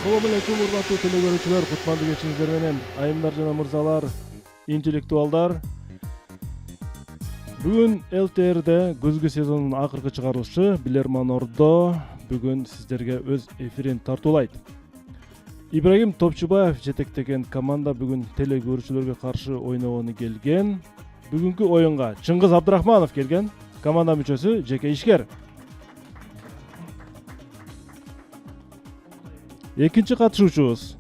Assalamu алейкум, урматтуу телекөрүүчүлөр, кутмандуу кечиңиздер менен айымдар жана мырзалар, интеллектуалдар. Бүгүн ЛТРде күзгү сезондун акыркы чыгарылышы Билерман Ордо бүгүн сиздерге өз эфирин тартуулайт. Ибрагим Топчубаев жетектеген команда бүгүн телекөрүүчүлөргө каршы ойногону келген. Бүгүнкү оюнга Чыңгыз Абдрахманов келген, команда мүчөсү, жеке ишкер. Экинчи катышуучубуз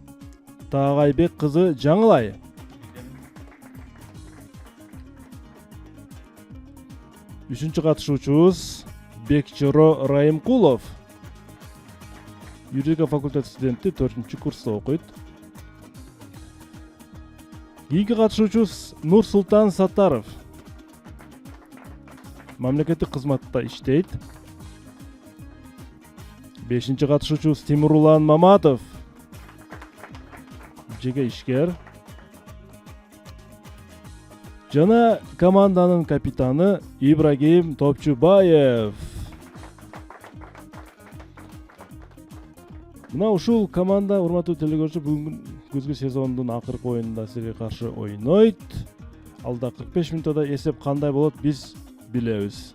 Тагайбек кызы Жаңылай. Үчүнчү катышуучубуз Бекчоро Райымкулов. Юридика факультет студенти, 4-чү курста окуйт. Кийинки катышуучубуз Нурсултан Саттаров. Мамлекеттик кызматта иштейт. 5-чи катышуучубуз Тимурулан Маматов. Жеке ишкер. Жана команданын капитаны Ибрагим Топчубаев. Мына ушул команда, урматтуу телекөрүүчү, бүгүн күзгү сезондун акыркы оюнунда сизге каршы ойнойт. Алда 45 мүнөттө эсеп кандай болот, биз билебиз.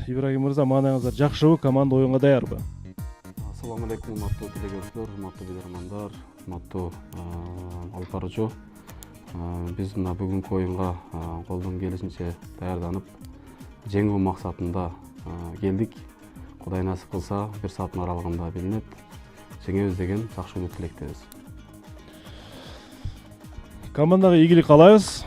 Ибрагим мырза, маанайыңыздар жакшыбы? Команда оюнга даярбы? Assalamu alaikum, урматтуу телекөрүүчүлөр, урматтуу билермандар, урматтуу алып баруучу. Биз мына бүгүнкү оюнга колдон келишинче даярданып, жеңүү максатында келдик. Кудай насип кылса, 1 сааттын аралыгында билинет. Жеңебиз деген жакшы үмүт тилектебиз. Командага ийгилик каалайбыз.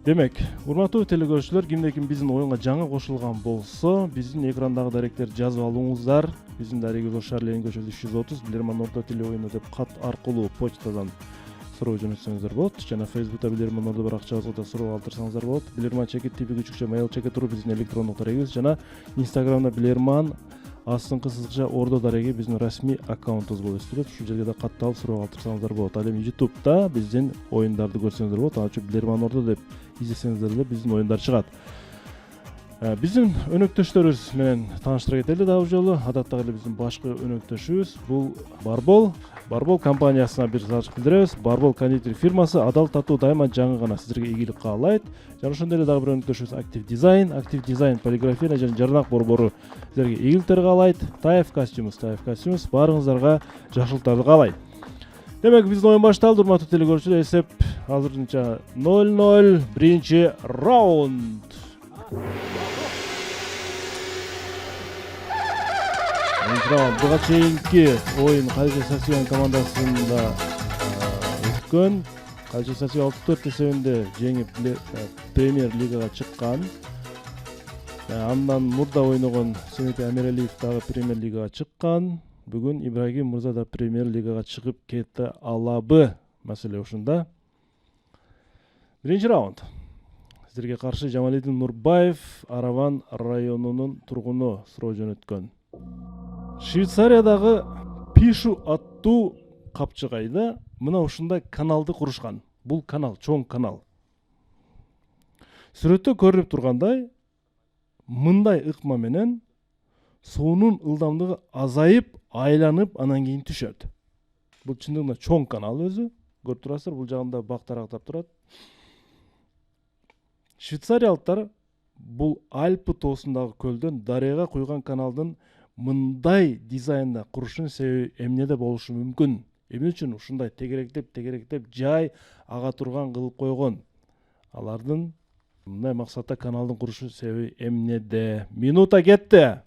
Демек, урматтуу телекөрүүчүлөр, кимде-ким биздин оюнга жаңы кошулган болсо, биздин экрандагы даректерди жазып алууңуздар. Биздин дарегибиз Шарлен көчөсү 330, Билерман Ордо телеоюну деп кат аркылуу почтадан суроо жөнөтсөңүздөр болот. Жана Facebook'та Билерман Ордо баракча жазганда суроо калтырсаңыздар болот. Билерман чекит тиби күчүкчө mail чекит туруп биздин электрондук дарегибиз, жана Instagramда Билерман астыңкы сызыкча Ордо дареги биздин расмий аккаунтубуз болуп эсептелет. Ушул жерге да катталып суроо калтырсаңыздар болот. Ал эми YouTube'да биздин оюндарды көрсөңүздөр болот. Аны үчүн Билерман Ордо деп издесеңиздер деле биздин оюндар чыгат. Биздин өнөктөштөрүбүз менен тааныштыра кетели дагы бул жолу. Адаттагы эле биздин башкы өнөктөшүбүз бул Барбол. Барбол компаниясына бир зарчык билдиребиз. Барбол кондитер фирмасы адал татуу дайыма жаңы гана сиздерге ийгилик каалайт. Жана ошондой эле дагы бир өнөктөшүбүз Актив Дизайн. Актив Дизайн полиграфия жана жарнак борбору сиздерге ийгиликтер каалайт. Таев костюмс баарыңыздарга жакшылыктарды каалайт. Демек, биздин оюн башталды, урматтуу телекөрүүчүлөр. Эсеп азырынча 0-0, биринчи раунд. Буга чейинки оюн Калача Сасион командасында өткөн. Калача Сасион 64 эсебинде жеңип премьер лигага чыккан. Андан мурда ойногон Семет Амиралиев дагы премьер лигага чыккан. Бүгүн Ибрагим мырза да премьер лигага чыгып кете алабы? Маселе ушунда. Биринчи раунд. Сиздерге каршы Жамалидин Нурбаев, Араван районунун тургуну суроо жөнөткөн. Швейцариядагы Пишу аттуу капчыгайда мына ушундай каналды курушкан. Бул канал чоң канал. Сүрөттө көрүнүп тургандай, мындай ыкма менен суунун ылдамдыгы азайып, айланып, анан кийин түшөт. Бул чындыгында чоң канал өзү. Көрүп турасыздар, бул жагында бак тарактап турат. Швейцариялыктар бул Альпы тоосундагы көлдөн дарыяга куйган каналдын мындай дизайнда курушунун себеби эмнеде болушу мүмкүн? Эмне үчүн ушундай тегеректеп жай ага турган кылып койгон? Алардын мындай максатта каналдын курушунун себеби эмнеде? Минута кетти.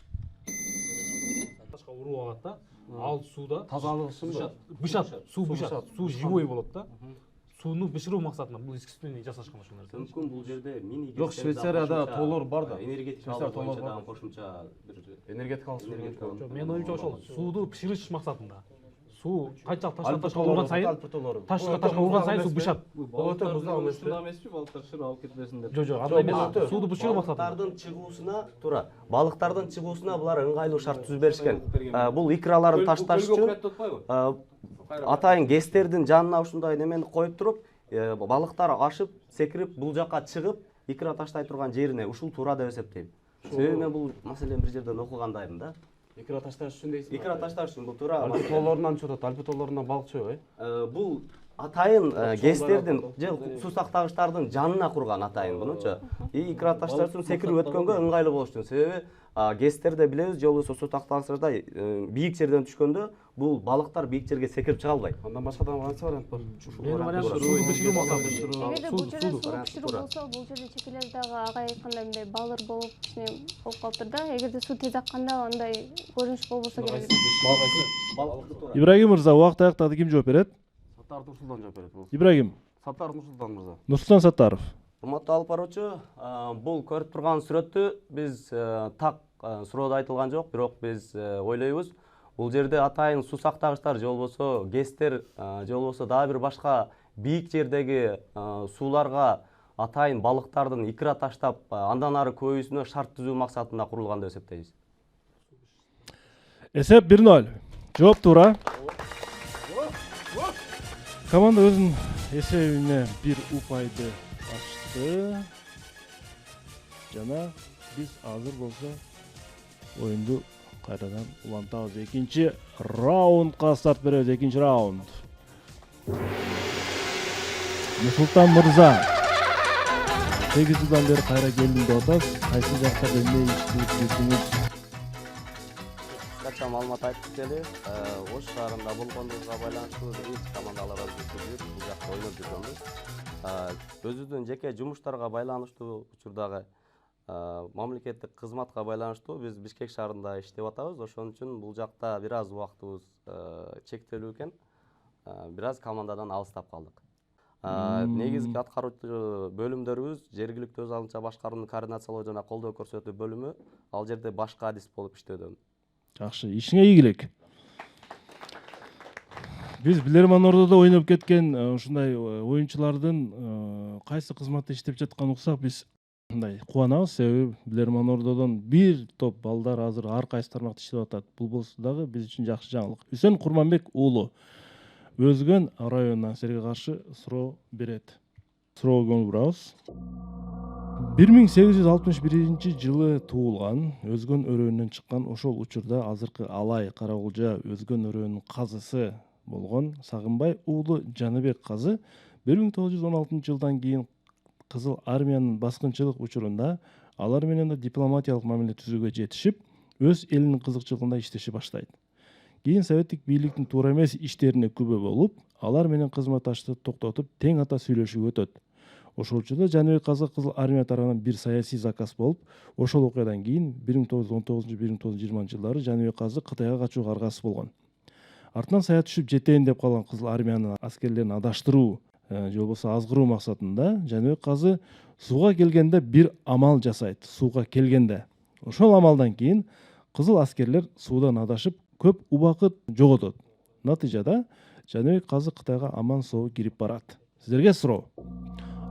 Ташка уруп алат да. Ал сууда Тазалык үчүнбү? Бышат, суу живой болот да. Сууну бышыруу максатында бул искусственный жасашкан ошол нерсе. Мүмкүн бул жерде мини Жок, Швейцарияда тоолор бар да. Энергетикалык боюнча дагы кошумча бир Энергетикалык Жок, менин оюмча ошол сууду бышырыш максатында. Суу канчалык ташка урган сайын, ташка урган сайын суу бышат. Болото муздак эмеспи? эмеспи, балыктар шыр алып кетпесиндер. Жок, андай эмес. Сууду бышыруу максатында. Балыктардын чыгуусуна туура. Балыктардын чыгуусуна булар ыңгайлуу шарт түзүп беришкен. Бул икраларын ташташ үчүн атайын гестердин жанына ушундай немени коюп туруп, балыктар ашып, секирип, бул жака чыгып, икра таштай турган жерине ушул туура деп эсептейм. себеби мен бул маселени бир жерден окугандаймын да. Икра ташташ үчүн дейсиз. Икра ташташ үчүн бул туура. Альпы тоолорунан чыгып атат. Альпы тоолорунан балык чыгабы? Бул атайын гэстердин же суу сактагычтардын жанына курган атайын мунучу. Икра ташташ үчүн секирип өткөнгө ыңгайлуу болуш үчүн. Себеби гэстерде билебиз, же болбосо суу сактагычтарда бийик жерден түшкөндө бул балыктар бийик жерге секирип чыга албайт. Андан башкадан кантсе вариант бар? Менин вариантым сууну бышыруу максаты. Эгерде бул жерде суу бышыруу болсо, бул жерде чекелер дагы ага айткандай мындай балыр болуп кичине болуп калыптыр да. Эгерде суу тез акканда андай көрүнүш болбосо керек. Ибрагим мырза, убакыт аяктады, ким жооп берет? Саттар Нурсултан жооп берет бул. Ибрагим. Саттар Нурсултан мырза. Нурсултан Саттаров. Урматтуу алып баруучу, бул көрүп турган сүрөттү биз так суроодо айтылган жок, бирок биз ойлойбуз. Бул жерде атайын суу сактагычтар же болбосо гэстер же болбосо дагы бир башка бийик жердеги сууларга атайын балыктардын икра таштап андан ары көбөйүүсүнө шарт түзүү максатында курулган деп эсептейбиз. Эсеп 1-0. Жооп туура. Команда өзүнүн эсебине бир упайды ачты. Жана биз азыр болсо оюнду кайрадан улантабыз. Экинчи раундга старт беребиз. Экинчи раунд. Нурсултан мырза, 8 жылдан бери кайра келдим деп атасыз. Кайсы жактарда эмне иштеп жүрсүңүз? Кача маалымат айтып кетели. Ош шаарында болгондугуна байланыштуу биринчи командаларга жүрүп, бул жакта ойноп жүргөнбүз. Өзүбүздүн жеке жумуштарга байланыштуу учурдагы мамлекеттик кызматка байланыштуу биз Бишкек шаарында иштеп атабыз. Ошон үчүн бул жакта бир аз убактыбыз чектелүү экен. Бир аз командадан алыстап калдык. Негизги аткаруучу бөлүмдөрүбүз жергиликтүү өз алынча башкаруунун координациялоо жана колдоо көрсөтүү бөлүмү. Ал жерде башкы адис болуп иштөөдө. Жакшы, ишиңе ийгилик. Биз Билерман Ордодо ойноп кеткен ушундай оюнчулардын кайсы кызматта иштеп жатканын уксак биз мындай кубанабыз. Себеби Билерман Ордодон бир топ балдар азыр ар кайсы тармакта иштеп атат. Бул болсо дагы биз үчүн жакшы жаңылык. Үсен Курманбек уулу Өзгөн районунан силерге каршы суроо берет. Суроого көңүл бурабыз. 1861 жылы туулган, Өзгөн өрөөнүнөн чыккан, ошол учурда азыркы Алай Карагулжа Өзгөн өрөөнүнүн казысы болгон Сагынбай уулу Жаныбек казы 1916 жылдан кийин Кызыл армиянын баскынчылык учурунда алар менен да дипломатиялык мамиле түзүүгө жетишип, өз элинин кызыкчылыгында иштеши баштайт. Кийин советтик бийликтин туура эмес иштерине күбө болуп, алар менен кызматташтыкты токтотуп, тең ата сүйлөшүүгө өтөт. Ошол учурда Жаныбек казы Кызыл армия тарабынан бир саясий заказ болуп, ошол окуядан кийин 1919-1920 жылдары Жаныбек казы Кытайга качууга аргасыз болгон. Артынан сая түшүп жетейин деп калган Кызыл армиянын аскерлерин адаштыруу же болбосо азгыруу максатында Жаныбек казы сууга келгенде бир амал жасайт. Сууга келгенде. Ошол амалдан кийин кызыл аскерлер суудан адашып, көп убакыт жоготот. Натыйжада Жаныбек казы Кытайга аман соо кирип барат. Силерге суроо.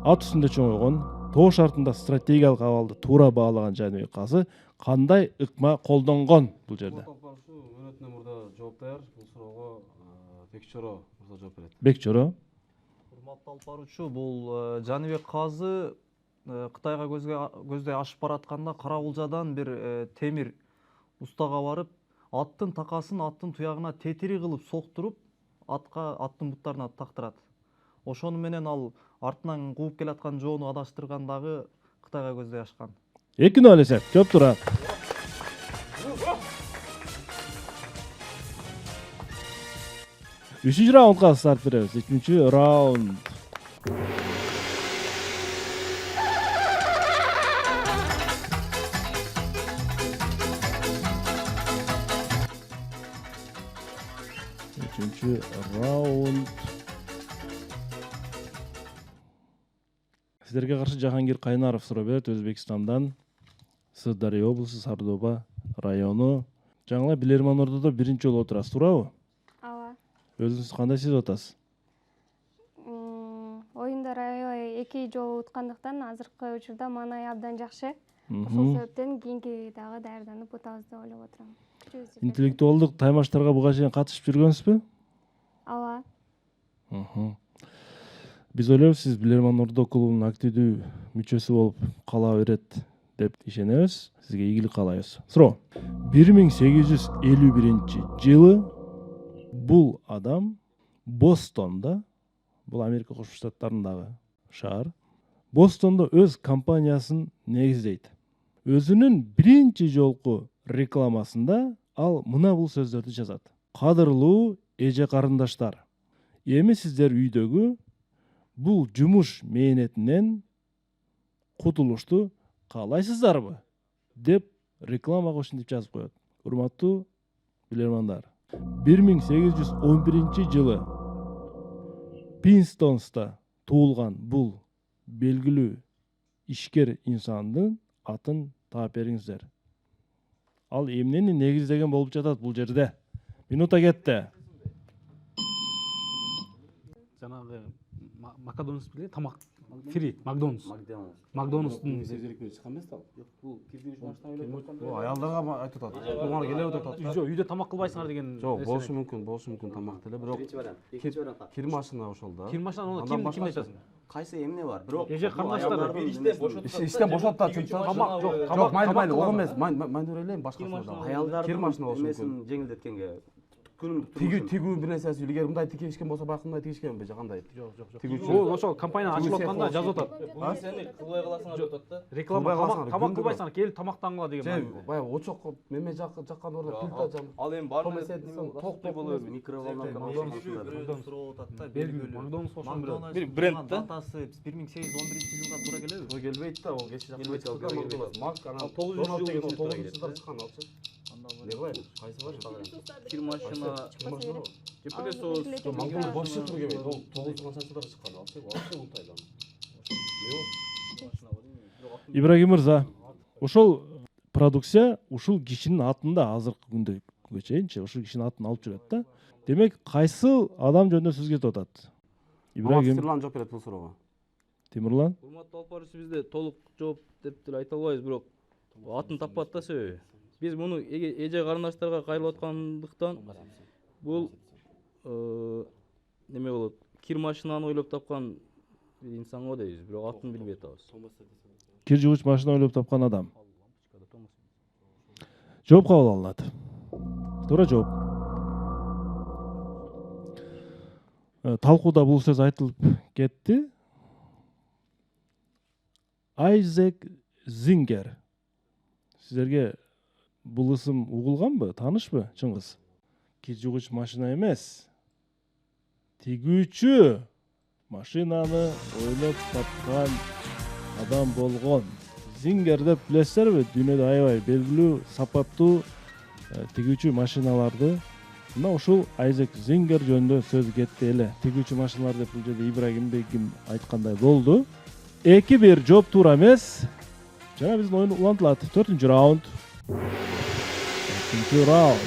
Ат үстүндө чоңойгон, тоо шартында стратегиялык абалды туура баалаган Жаныбек казы кандай ыкма колдонгон бул жерде? Мөөнөтүнө мурда жооп даяр. Бул суроого Бекчоро мырза жооп берет. Бекчоро. Урматтуу алып баруучу, бул Жаныбек казы Кытайга көздөй ашып баратканда Карагулжадан бир темир устага барып, аттын такасын аттын туягына тетири кылып соктуруп, аттын буттарына тактырат. Ошону менен ал артынан кууп келаткан жоону адаштыргандагы Кытайга көздөй ашкан. 2-0 эсеп. Жооп туура. Üçüncü raundga старт беребиз. Üçüncü раунд. Üçüncü раунд. Силерге каршы Жахангир Кайнаров суроо берет, Өзбекстандан. Сырдария облусу, Сардоба району. Жаңылай Билерман Ордодо биринчи жолу отурасыз, туурабы? Ооба. Өзүңүз кандай сезип атасыз? Оюндар аябай 2 жолу уткандыктан азыркы учурда маанай абдан жакшы. Ошол себептен кийинки дагы даярданып отабыз деп ойлоп отурам. Интеллектуалдык таймаштарга буга чейин катышып жүргөнсүзбү? Ооба. Биз ойлойбуз, сиз Билерман Ордо клубунун активдүү мүчөсү болуп кала берет деп ишенебиз. Сизге ийгилик каалайбыз. Суроо. 1851-жылы бул адам Бостонда, бул Америка Кошмо Штаттарындагы шаар, Бостонда өз компаниясын негиздейт. Өзүнүн биринчи жолку рекламасында ал мына бул сөздөрдү жазат. Кадырлуу эже карындаштар, эми сиздер үйдөгү бул жумуш мээнетинен кутулушту каалайсыздарбы? Деп рекламага ушинтип жазып коет. Урматтуу билермандар, 1811-жылы Принстонста туулган бул белгилүү ишкер инсандын атын таап бериңиздер. Ал эмнени негиздеген болуп жатат бул жерде? Минута кетти. Жанагы Макдональдс биле тамак фри Макдональдс. Макдональдстын Аялдарга айтып атат. Буга келип атат. үйдө тамак кылбайсыңар деген. Жок, болушу мүмкүн тамак деле, бирок кир машина ошол да. Кир машина аны Андан ким айтасың? Кайсы эмне бар? Бирок Эже карындаштар Иштен бошотта чынча. тамак жок, Жок, mayli, ого эмес. Мен ойлойм башкасы да. аялдардын Кир машина болушу эмесин мүмкүн. жеңилдеткенге Тигүү бир нерсеси илгери мындай тигишкен болсо байкы мындай тигишкенби же кандай? жок жок жок. Тигүүчү. Бул ошол компания ачылып атканда жазып атат. Сени кылбай каласыңар деп атат да. Реклама Кылбай каласыңар, тамак күндү кылбайсыңар, келип тамактангыла деген Же мааниде. баягы очокко меме жаккан ордо пилта жам. Ал эми бар Ток боло берби. микроволновка Макдональдс белгилүү Макдональдс ошон бирөө. Бир бренд да? Датасы 1811-жылга туура келеби? Ой келбейт да, ол кече жакка. Келбейт, ал келбейт. Марка анан 900 деген жылдын 900-жылдар чыккан алчы. Не кылайын? Кайсы бар? Кир машина, жепеле соус. Макдональдс бош чыгып келбейт. Ол 900-жылдар чыккан алчы. Вообще унутайт аны. Ибрагим мырза, ошол продукция ушул кишинин атында азыркы күнгө чейинчи ушул кишинин атын алып жүрөт да. Демек, кайсы адам жөнүндө сөз кетип атат? Ибрагим, Тимурлан жооп берет бул суроого. Тимурлан. Урматтуу алып баруучу, бизде толук жооп деп деле айта албайбыз, бирок атын таппат да себеби. Биз муну эже карындаштарга кайрылып аткандыктан бул неме болот? Кир машинаны ойлоп тапкан бир инсан го дейбиз, бирок атын билбей атабыз. Кир жуугуч машина ойлоп тапкан адам. Жооп кабыл алынат. Туура жооп. Талкууда бул сөз айтылып кетти. Айзек Зингер. Сиздерге бул ысым угулганбы, таанышпы, Чыңгыз? Кир жуугуч машина эмес. Тигүүчү машинаны ойлоп тапкан адам болгон. Зингер деп билесиздерби? Дүйнөдө аябай белгилүү, сапаттуу тигүүчү машиналарды. Мына ушул Айзек Зингер жөнүндө сөз кетти эле. Тигүүчү машиналар деп бул жерде Ибрагим бегим айткандай болду. 2-1 жооп туура эмес. Жана биздин оюн улантылат. 4-чү раунд. 4-чү раунд.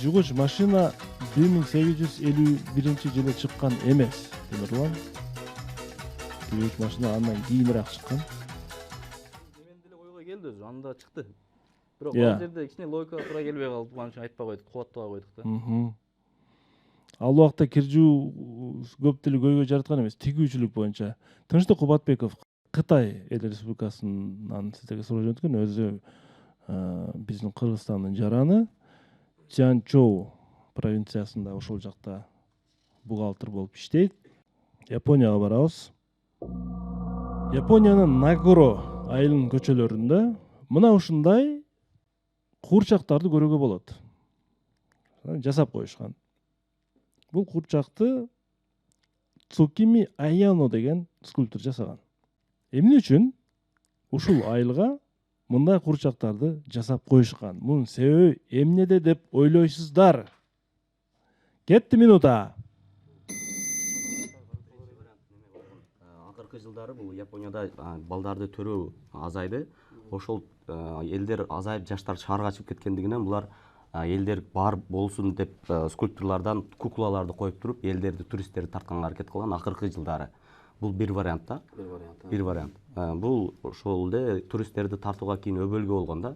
Жугуч машина 1851-жылы чыккан эмес. Тимурлан. Жугуч машина андан кийинирээк чыккан. Мен деле ойго келди өзү, анда чыкты. Бирок Иә. ал жерде кичине логикага туура келбей калды, буга үчүн айтпай койдук, кубаттабай койдук да. Ал убакта кир жуу көп деле көйгөй жараткан эмес, тигүүчүлүк боюнча. Тынчтык Кубатбеков Кытай Эл Республикасынан сиздерге суроо жөнөткөн, өзү биздин Кыргызстандын жараны Чжанчжоу провинциясында ошол жакта бухгалтер болуп иштейт. Японияга барабыз. Япониянын Нагоро айылынын көчөлөрүндө мына ушундай куурчактарды көрүүгө болот. Жасап коюшкан. Бул куурчакты Цукими Аяно деген скульптор жасаган. Эмне үчүн ушул айылга мындай куурчактарды жасап коюшкан? Мунун себеби эмнеде деп ойлойсуздар? Кетти минута. акыркы жылдары бул Японияда балдарды төрөө азайды. Ошол элдер азайып жаштар шаарга чыгып кеткендигинен булар элдер бар болсун деп скульпторлордон куклаларды коюп туруп элдерди, туристтерди тартканга аракет кылган акыркы жылдары. Бул бир вариант да. Бир вариант. Бул ошол эле туристтерди тартууга кийин өбөлгө болгон да.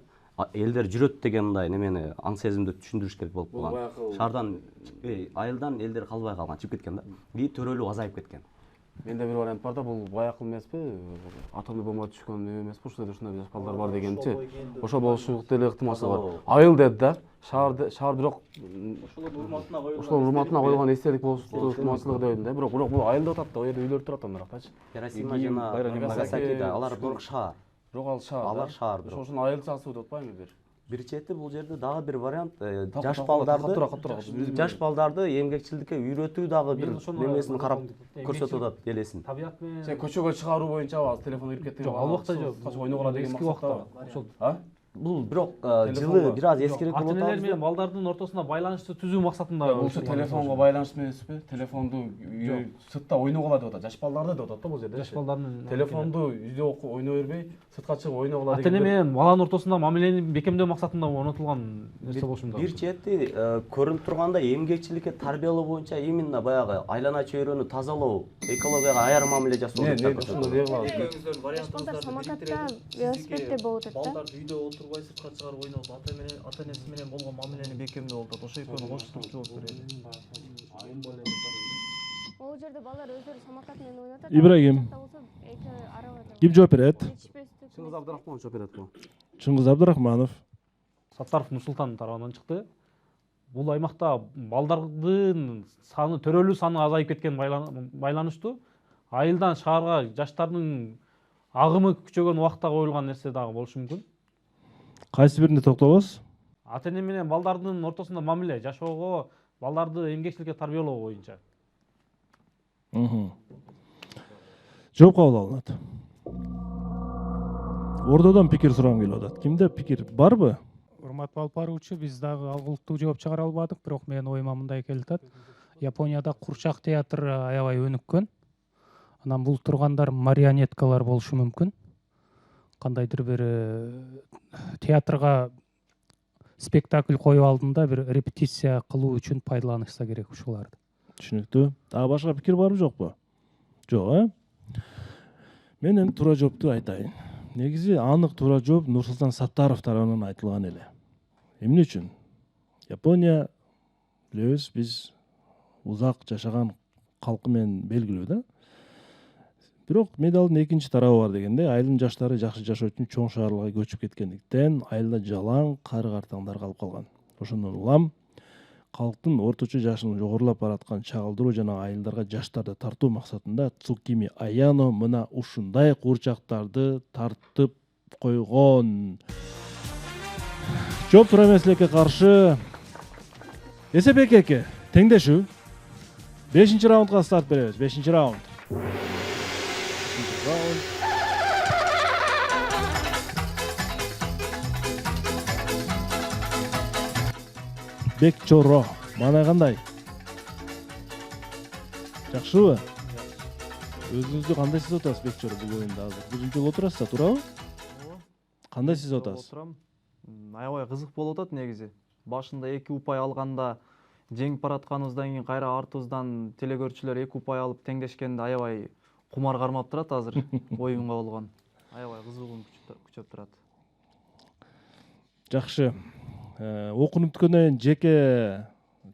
элдер жүрөт деген мындай немени аң сезимди түшүндүрүш керек болуп калган. Шаардан айылдан элдер калбай калган, чыгып кеткен да. И төрөлүү азайып кеткен. Менде бир вариант бар да, бул баягы эмеспи, атомный бомба түшкөн неме эмеспи, ушундай жашпалдар бар дегенчи. Ошо болушу деле ыктымалы бар. Айыл деди да, шаар бирок ошол урматына койгон эстелик болушу ыктымалчылыгы деп да. Бирок бул айылда атат да, ал жерде үйлөр турат андырактачы. Хиросима жана Нагасакиде алар бирок шаар. Бирок ал шаар. Алар шаар бирок. Ошонун айылчасы деп атпаймы бир? Бир чети бул жерде дагы бир вариант жаш балдарды эмгекчилдикке үйрөтүү дагы бир немесин карап көрсөтүп атат элесин. Табият менен Сен көчөгө чыгаруу боюнча азыр телефон кирип кетти. Жок, ал убакта жок. Качып ойногула деген максатта. ошол Бул бирок жылы бир аз эскирээк болуп ата-энелер атат. менен балдардын ортосунда байланышты түзүү максатында Бул телефонго байланыш эмеспи? Телефонду сыртта ойногула деп атат. Жаш балдарды деп атат да бул жерде. жаш балдардын Телефонду үйдө ойной бербей, сыртка чыгып ойногула ата-эне менен баланын ортосунда мамилени бекемдөө максатында орнотулган нерсе болушу мүмкүн. Бир чети көрүнүп турганда эмгекчиликке тарбиялоо боюнча именно баягы айлана чөйрөнү тазалоо, экологияга аяр мамиле жасоо. Жаш балдар самокатта, велосипедде болуп атат да. Балдарды үйдө отурбай сыртка чыгарып ойноп, ата-энеси менен болгон мамилени бекемдөө болуп атат. Ошо экөөнү коштуруп жооп берели. Ол жерде балдар өздөрү самокат менен ойноп атат. Ибрагим. Ким жооп берет? Чыңгыз Абдрахманов жооп берет бул. Чыңгыз Абдрахманов. Саттаров Нурсултан тарабынан чыкты. Бул аймакта балдардын саны, төрөлүү саны азайып кеткен байланыштуу. Айылдан шаарга жаштардын агымы күчөгөн убакта коюлган нерсе дагы болушу мүмкүн. Кайсы бирине токтолосуз? Ата-эне менен балдардын ортосунда мамиле, жашоого, балдарды эмгекчиликке тарбиялоо боюнча. Жооп кабыл алынат. Ордодон пикир сурагым келип атат. Кимде пикир барбы? Урматтуу алып баруучу, биз дагы алгылыктуу жооп чыгара албадык, бирок менин оюма мындай келип атат. Японияда курчак театр аябай өнүккөн. Анан бул тургандар марионеткалар болушу мүмкүн. Кандайдыр бир театрга спектакль коюу алдында бир репетиция кылуу үчүн пайдаланышса керек ушуларды. Түшүнүктүү. Дагы башка пикир барбы жокпу? Жок, Мен эми туура жоопту айтайын. Негизи анык туура жооп Нурсултан Саттаров тарабынан айтылган эле. Эмне үчүн? Япония билебиз, биз узак жашаган калкы менен белгилүү да. Бирок медалдын экинчи тарабы бар дегенде, айылдын жаштары жакшы жашоо үчүн чоң шаарларга көчүп кеткендиктен, айылда жалаң кары картаңдар калып калган. Ошондон улам калктын орточо жашын жогорулап бараткан чагылдыруу жана айылдарга жаштарды тартуу максатында Цукими Аяно мына ушундай курчактарды тартып койгон. Жооп туура эмеслекке каршы эсеп 2-2. Теңдешүү. 5-чи раундга старт беребиз. 5-чи раунд. Бекчоро. Мана кандай? Жакшыбы? Өзүңүздү кандай сезип атасыз Бекчоро бул оюнда азыр? Биринчи жолу отурасыз да, туурабы? Кандай сезип атасыз? Аябай кызык болуп атат негизи. Башында 2 упай алганда жеңип баратканыбыздан кийин кайра артыбыздан телекөрүүчүлөр 2 упай алып теңдешкенде аябай кумар кармап турат азыр оюнга болгон. Аябай кызыгуун күчөп турат. Жакшы. Окунуп бүткөндөн кийин жеке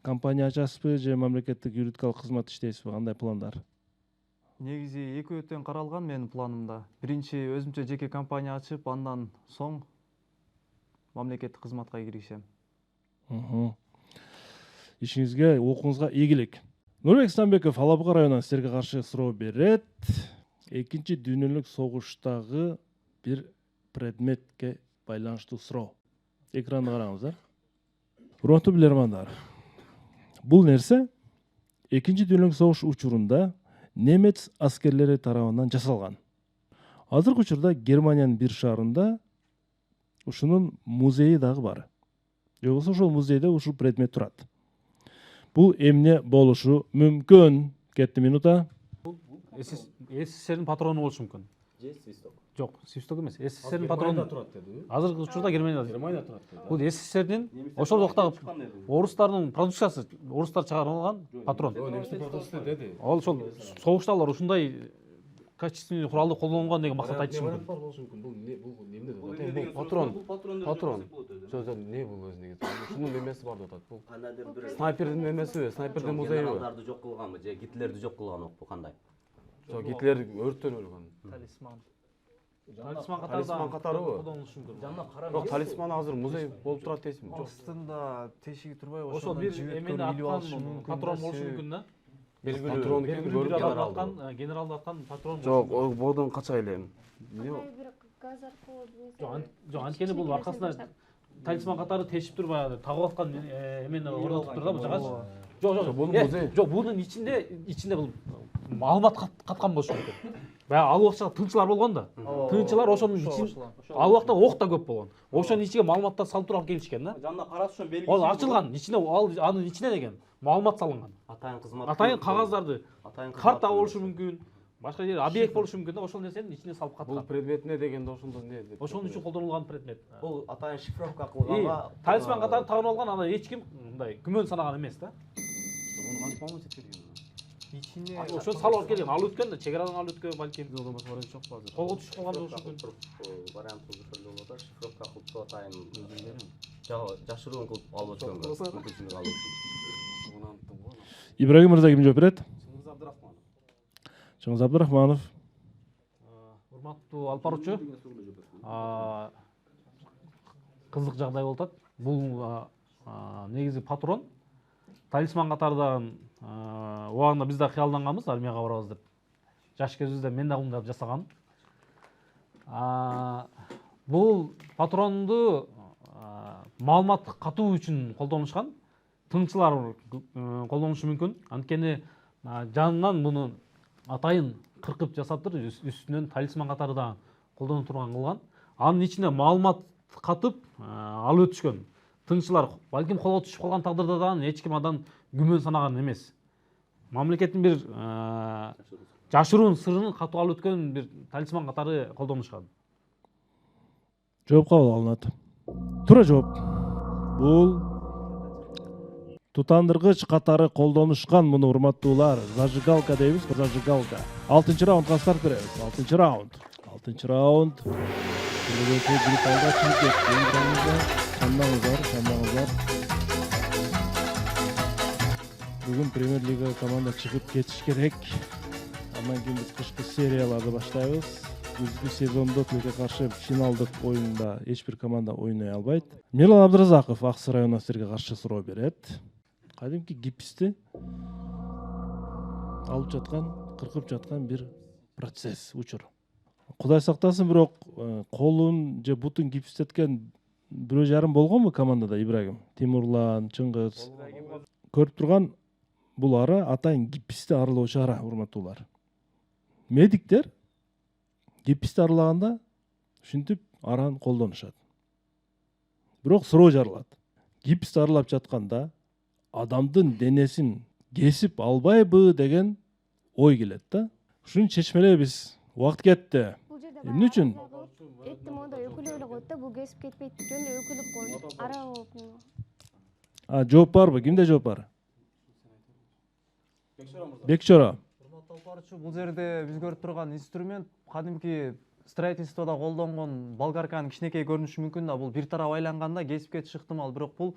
компания ачасызбы же мамлекеттик юридикалык кызмат иштейсизби? Кандай пландар? Негизи экөө тең каралган менин планымда. Биринчи өзүмчө жеке компания ачып, андан соң мамлекеттик кызматка киришем. Ишиңизге, окууңузга ийгилик. Нурбек Станбеков Ала Буга районунан силерге каршы суроо берет. Экинчи дүйнөлүк согуштагы бир предметке байланыштуу суроо. Экранды караңыздар. Урматтуу билермандар. Бул нерсе Экинчи дүйнөлүк согуш учурунда немец аскерлери тарабынан жасалган. Азыркы учурда Германиянын бир шаарында ушунун музейи дагы бар. Же болбосо ошол музейде ушул предмет турат. Бул эмне болушу мүмкүн? Кетти минута. СССРдин патрону болушу мүмкүн. Же свисток. Жок, свисток эмес. СССРдин патрону турат деди. Азыркы учурда Германияда турат деди. Бул СССРдин ошол убактагы орустардын продукциясы, орустар чыгарган патрон. Немистер продукциясы деди. Ошол согушталар ушундай качественный куралды колдонгон деген максат айтышы мүмкүн. Бул патрон. Сөздөр не бул өзүнө? Ушунун немеси бар деп атат. Бул снайпердин немесиби? Снайпердин музейиби? Генералдарды жок кылганбы же Гитлерди жок кылган окпу кандай? Жок, Гитлер өрттөн өлгөн. Талисман. Талисман катарыбы? Колдонушу мүмкүн. Бирок талисман азыр музей болуп турат дейсизби? Астында тешиги турбайбы? Ошол бир эмени аткан патрон болушу мүмкүн да? Патрон Генералды аткан патрон. Жок, бодон кача элем. бир газ аркылуу Жок, анткени бул аркасына талисман катары тешип туруп баягы тагып аткан эмени орнотуп тур да бул жагачы. Жок, бул музей. Жок, бунун ичинде бул маалымат каткан болушу мүмкүн. Баягы ал убакта тынчылар болгон да. Тынчылар ошонун ичин ал убакта ок да көп болгон. Ошонун ичине маалыматтар салып туруп келишкен да. Жанына карап ошон белги. Ал ачылган, ичине анын ичине деген маалымат салынган. Атайын кызмат. Атайын кагаздарды, карта болушу мүмкүн, башка жер объект болушу мүмкүн да, ошол нерсенин ичине салып Бул каткан. предмет не дегенде ошондо не деп? Ошон үчүн колдонулган предмет. Бул атайын шифровка кылганга Талисман катары тагынып алган, аны эч ким мындай күмөн санаган эмес да. Муну кантип маалымат жеткирген? Ичине Ошон салып алып келген, алып өткөн да, чегарадан алып өткөн балким. Жолдон башка вариант жокпу азыр? Колго түшүп калган болушу мүмкүн. вариант ошол болуп атат. Шифровка кылып атайын жашыруун кылып алып өткөнгө мүмкүнчүлүк алып өткөн. Муну анттым го. Ибрагим мырза ким жооп берет? Чыңгыз Абдрахманов. Чыңгыз Абдрахманов. Урматтуу алып баруучу, кызык жагдай болуп атат. Бул негизи патрон. Талисман катардан убагында биз да кыялданганбыз армияга барабыз деп. Жаш кезибизде мен да мындай жасагам. Бул патронду маалымат катуу үчүн колдонушкан. Тыңчылар колдонушу мүмкүн. Анткени жанынан муну атайын кыркып жасаптыр, үстүнөн талисман катары да колдоно турган кылган. Анын ичине маалымат катып алып өтүшкөн. Тыңчылар балким колго түшүп калган тагдырда да эч ким андан күмөн санаган эмес. Мамлекеттин бир жашыруун сырын катуу алып өткөн бир талисман катары колдонушкан. Жооп кабыл алынат. Туура жооп. Бул тутандыргыч катары колдонушкан, муну урматтуулар. Зажигалка дейбиз, зажигалка. 6-чы раундга старт беребиз. 6-чы раунд. 6-чы раунд. Группалда чыгып кетти. Чандаңыздар. Бүгүн премьер лига команда чыгып кетиш керек. Андан кийин биз кышкы серияларды баштайбыз. Күзгү сезондо тилекке каршы финалдык оюнда эч бир команда ойной албайт. Мирлан Абдыразаков Ак Сарай силерге каршы суроо берет. Кадимки гипсти алып жаткан, кыркып жаткан бир процесс, учур. Кудай сактасын, бирок колун же бутун гипстеткен бирөө жарым болгонбу командада, Ибрагим? Тимурлан, Чыңгыз. Көрүп турган бул ара атайын гипсти арылоочу ара, урматтуулар. Медиктер гипсти арылаганда ушинтип араны колдонушат. Бирок суроо жарылат. Гипсти арылап жатканда адамдын денесин кесип албайбы деген ой келет да. Ушуну чечмелейбиз. Убакыт кетти. Эмне үчүн? Эттим онда өкүлүп эле коет да, бул кесип кетпейт. Жөн өкүлүп коет. Ара болуп. Жооп барбы? Кимде жооп бар? Бекчора. Урматтуу алып баруучу, бул жерде биз көрүп турган инструмент кадимки строительствода колдонгон болгарканын кичинекей көрүнүшү мүмкүн да. Бул бир тарап айланганда кесип кетиши ыктымал, бирок бул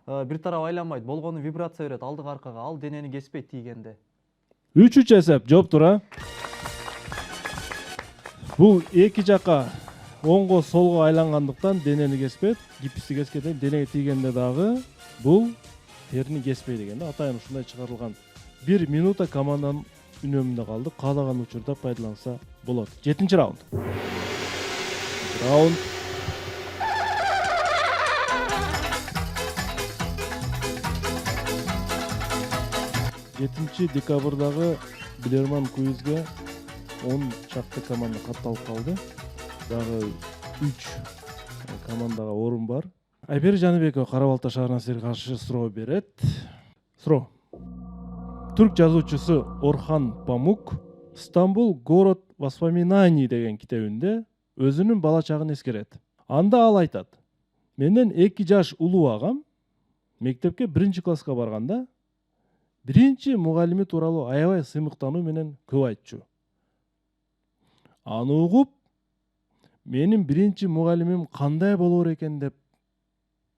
бир тарап айланбайт. Болгону вибрация берет алдыга аркага. Ал денени кеспейт тийгенде. 3-3 эсеп, жооп тура. Бул эки жака оңго солго айлангандыктан денени кеспейт, гипсти кескенден денеге тийгенде дагы бул терини кеспейт деген да. Атайын ушундай чыгарылган. 1 минута команданын үнөмүндө калды. Каалаган учурда пайдаланса болот. 7-чи раунд. Раунд. Декабрдагы Билерман квизге 10 чакты команда катталып калды. Дагы 3 командага орун бар. Айбери Жаныбекова Кара Балта шаарына силерге каршы суроо берет. Суроо. Түрк жазуучусу Орхан Памук Стамбул город воспоминаний деген китебинде өзүнүн бала чагын эскерет. Анда ал айтат: "Менден 2 жаш улуу агам мектепке 1-класска барганда биринчи мугалими тууралуу аябай сыймыктануу менен көп айтчу. аны угуп менин биринчи мугалимим кандай болор экен деп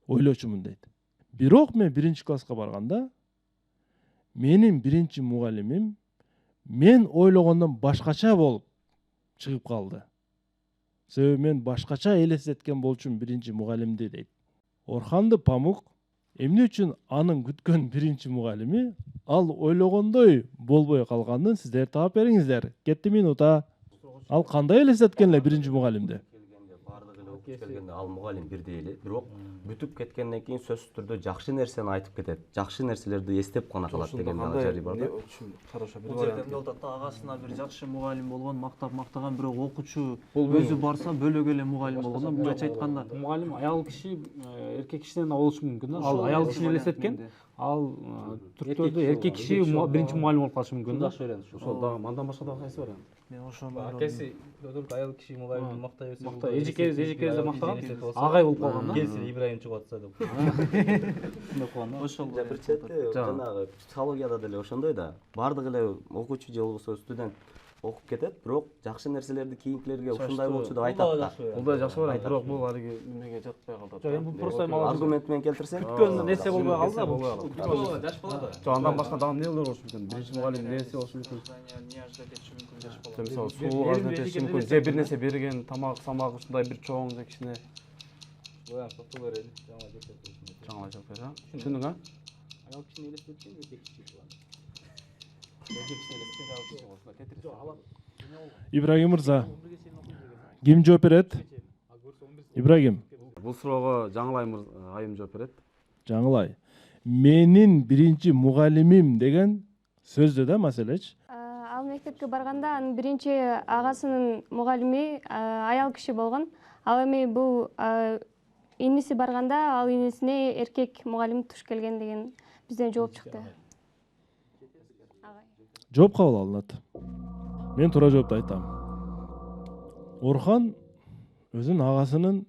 ойлочумун дейт. Бирок мен биринчи класска барганда менин биринчи мугалимим мен ойлогондон башкача болуп чыгып калды. Себеби мен башкача элестеткен болчумун биринчи мугалимди дейт. Орханды Памук эмне үчүн анын күткөн биринчи мугалими ал ойлогондой болбой калганын сиздер таап бериңиздер. Кетти минута. Ал кандай элестеткен эле биринчи мугалимди? Бардыгы эле окуп келгенде ал мугалим бирдей эле, бирок бүтүп кеткенден кийин сөзсүз түрдө жакшы нерсени айтып кетет. Жакшы нерселерди эстеп гана калат деген жарый бар да. Бул жерде эмне болуп атат? Агасына бир жакшы мугалим болгон, мактаган, бирок окуучу өзү барса бөлөк эле мугалим болгондо, мындайча айтканда, Мугалим аял киши эркек кишиден да болушу мүмкүн да. Ал аял кишини элестеткен, ал түрктөрдө эркек киши биринчи мугалим болуп калышы мүмкүн да. Ошол дагы андан башка дагы кайсы бар анан? мен ошону Акеси аял киши мугалимди мактай берсе. Макта эжекебизде мактаган, агай болуп калган да. Келсе Ибрайым чыгып атса деп. ошол Бир четте жанагы психологияда деле ошондой да. Бардык эле окуучу же болбосо студент окуп кетет, бирок жакшы нерселерди кийинкилерге ушундай болчу деп айтат да. Бул да жакшы барат, бирок бул алиги эмеге жатпай калды. Жок, эми бул просто Аргумент менен келтирсең, күткөн нерсе болбой калды да бул. Жаш бала да. Жок, андан башка дагы эмне болушу мүмкүн? Биринчи мугалим нерсе болушу мүмкүн. Мисалы суу азыртышы мүмкүн, же бир нерсе берген, тамак ушундай бир чоң же кичине. Буга токтоо берели. Жаңылай жок бере. Түшүндүң, а? Аял кишини элестеткен эркек киши кылат. Ибрагим мырза, ким жооп берет? Ибрагим, Бул суроого Жаңылай айым жооп берет. Жаңылай. Менин биринчи мугалимим деген сөздө да маселечи. Ал мектепке барганда анын биринчи агасынын мугалими аял киши болгон. Ал эми бул иниси барганда ал инисине эркек мугалим туш келген деген бизден жооп чыкты. Жооп кабыл алынат. Мен туура жоопту айтам. Орхан өзүнүн агасынын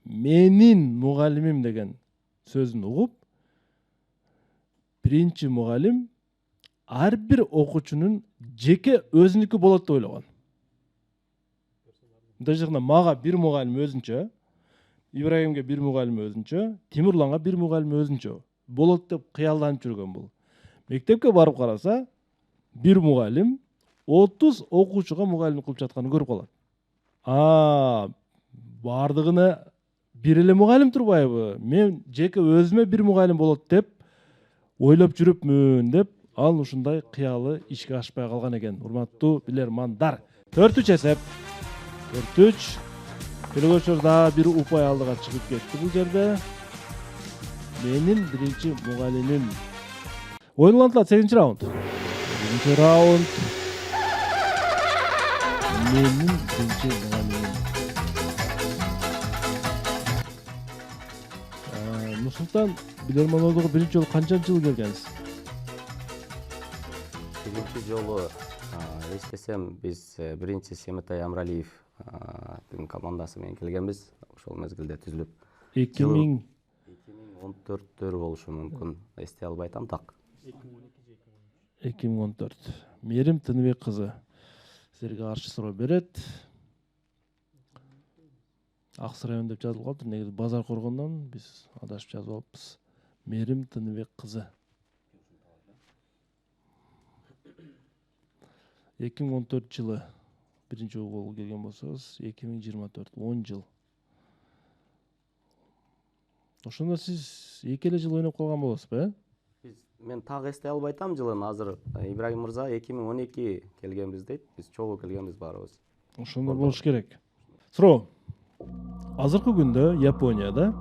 менин мугалимим деген сөзүн угуп, биринчи мугалим ар бир окуучунун жеке өзүнүкү болот деп ойлогон. Мындай жагында мага бир мугалим өзүнчө, Ибрагимге бир мугалим өзүнчө, Тимурланга бир мугалим өзүнчө болот деп кыялданып жүргөн бул. Мектепке барып караса, бир мугалим 30 окуучуга мугалим кылып жатканын көрүп калат. Бардыгына бир эле мугалим турбайбы? Мен жеке өзүмө бир мугалим болот деп ойлоп жүрүпмүн деп ал ушундай кыялы ишке ашпай калган экен. Урматтуу билермандар, 4-3 эсеп. 4-3. Келгөчөр дагы бир упай алдыга чыгып кетти бул жерде. Менин биринчи мугалимим. Оюнлантылат 8-чи раунд. 8-чи раунд. Менин биринчи мугалимим. Нурсултан, билермандорго биринчи жолу канчанчы жыл келгенсиз? Биринчи жолу эстесем биз биринчи Семетай Амралиев командасы менен келгенбиз. Ошол мезгилде түзүлүп 2014 болушу мүмкүн. Эстей албай атам так. 2014. Мерим Тыныбек кызы силерге каршы суроо берет. Аксы район деп жазылып калыптыр. Негизи Базар Коргондон биз адашып жазып алыппыз. Мерим Тыныбек кызы. 2014 жылы биринчи жолу келген болсоңуз, 2024 10 жыл. Ошондо сиз 2 эле жыл ойноп калган болосузбу, Мен так эстей албай атам жылын. Азыр Ибрагим мырза 2012 келгенбиз дейт. Биз чогуу келгенбиз баарыбыз. Ошондо болуш керек. Суроо. Азыркы күндө Японияда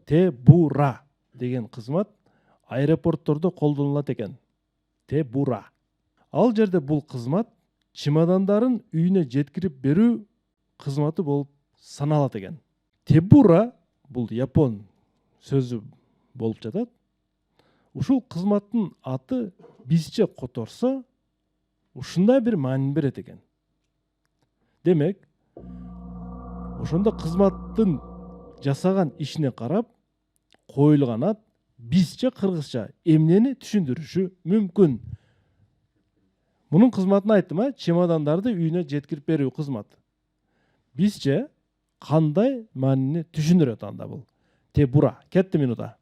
Тебура деген кызмат аэропорттордо колдонулат экен. Тебура. Ал жерде бул кызмат чемодандарын үйүнө жеткирип берүү кызматы болуп саналат экен. Тебура бул япон сөзү болуп жатат. Ушул кызматтын аты бизче которсо ушундай бир маани берет экен. Демек, ошондо кызматтын жасаган ишине карап коюлган ат бизче кыргызча эмнени түшүндүрүшү мүмкүн? Мунун кызматын айттым, чемодандарды үйүнө жеткирип берүү кызмат. Бизче кандай маанини түшүндүрөт анда бул? Тебура. Кетти минута.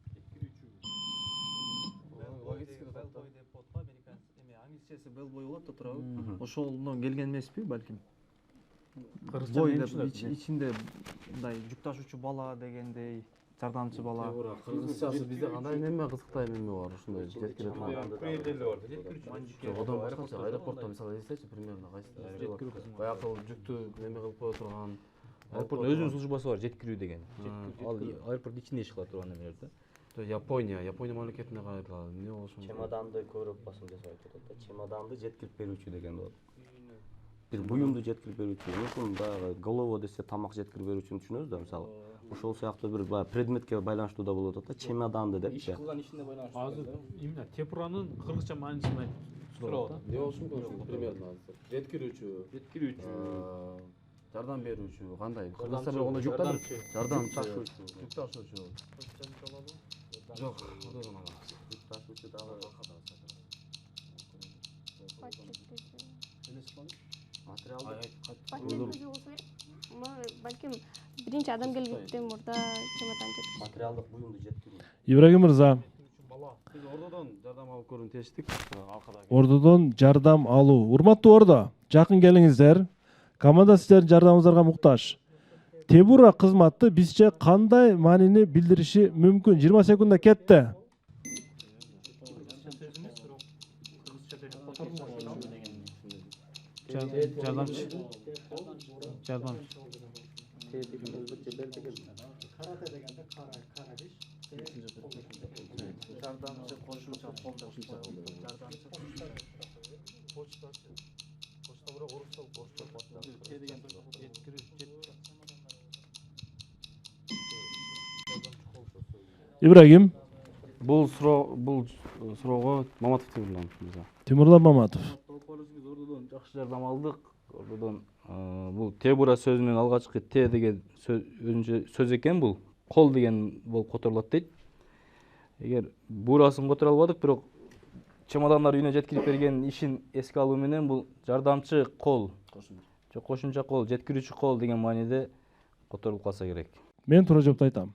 Англисчеси Bellboy болот да туурабы? Ошолдон келген эмеспи балким? Кыргызча Бой эмне деп түшүнөт? ичинде мындай жүк ташуучу бала дегендей, жардамчы бала. Кыргызчасы бизде кандай неме кызыктай неме бар ушундай жеткире турган. Одан башкача аэропортто мисалы эстечи примерно кайсы баягы жүктү неме кылып кое турган. Аэропорттун өзүнүн службасы бар, жеткирүү деген. Ал аэропорт ичинде иш кыла турган немелер да. Япония мамлекетине кайрыла. Эмне болушун? Чемоданды көрүп басым жасап атат да. Чемоданды жеткирип берүүчү деген болот. Бир буюмду жеткирип берүүчү, мүмкүн баягы голово десе тамак жеткирип берүүчүнү түшүнөбүз да, мисалы. Ошол сыяктуу бир баягы предметке байланыштуу да болуп атат да, чемоданды депчи. Иш кылган ишине байланыштуу. Азыр именно тепуранын кыргызча маанисин айтып сурап атат. Эмне болушу мүмкүн примерно азыр? Жеткирүүчү, жардам берүүчү, кандай? Кыргызча болгондо жүк ташуучу. Жүк ташуучу. Жок, одан эмес. Жүк ташуучу дагы Балким биринчи адам келгенден мурда чемодан жеткириш. Материалдык буюмду жеткирүү. Ибрагим мырза, Биз ордодон жардам алып көрүүнү чечтик. ордодон жардам алуу. Урматтуу ордо, жакын келиңиздер. Команда сиздердин жардамыңыздарга муктаж. Тебура кызматы бизче кандай маанини билдириши мүмкүн? 20 секундда кетти. Жардамчы. Жардамчы. Жардамчы кошумча колдош. Ибрагим, Бул суроого Маматов Тимурлан мырза. Тимурлан Маматов. Биз ордодон жакшы жардам алдык. Ордодон бул тебура сөзүнүн алгачкы те деген өзүнчө сөз экен бул. Кол деген болуп которулат дейт. Эгер бурасын которо албадык, бирок чемодандар үйүнө жеткирип берген ишин эске алуу менен бул жардамчы кол, кошумча кол, жеткирүүчү кол деген мааниде которулуп калса керек. Мен туура жоопту айтам.